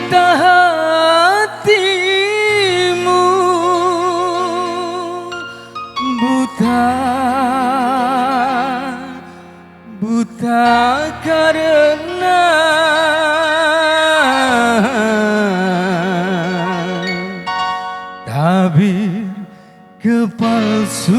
buta hatimu, buta karena tabir kepalsuan.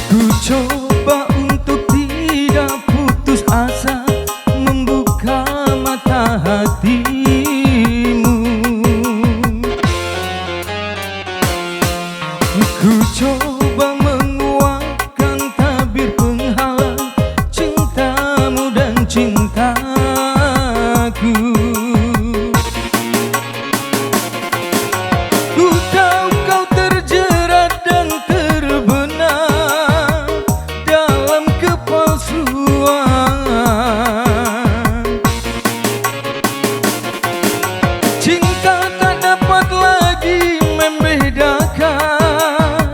Ku coba untuk tidak putus asa, membuka mata hatimu. Ku coba menguatkan tabir penghalang cintamu dan cintaku. Ku tahu kau terjerat dan terbenam dalam kepalsuan. Cinta tak dapat lagi membedakan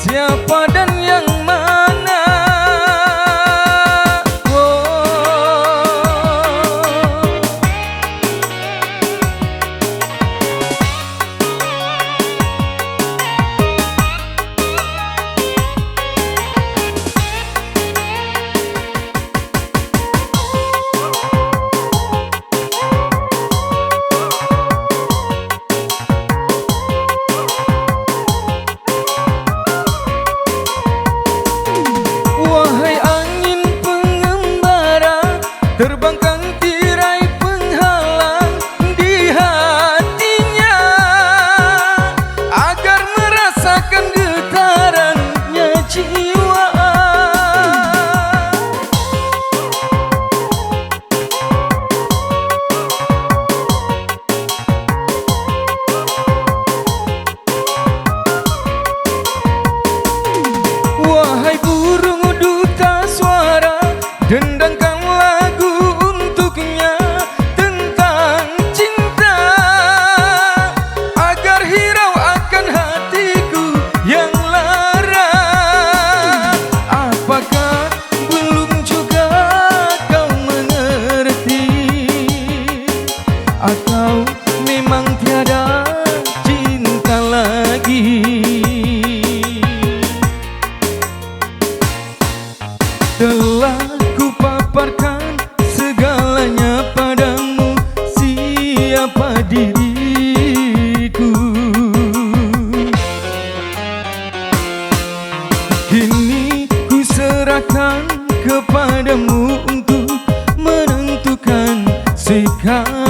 siapa dan yang mana. Terbangkan tirai penghalang di hatinya agar merasakan getarannya jiwa. Wahai burung duta suara, dendangkan lagu untuknya tentang cinta agar hirau akan hatiku yang lara. Apakah belum juga kau mengerti, atau memang tiada cinta lagi? Telah ku paparkan segalanya padamu, siapa diriku. Kini ku serahkan kepadamu untuk menentukan sikapmu.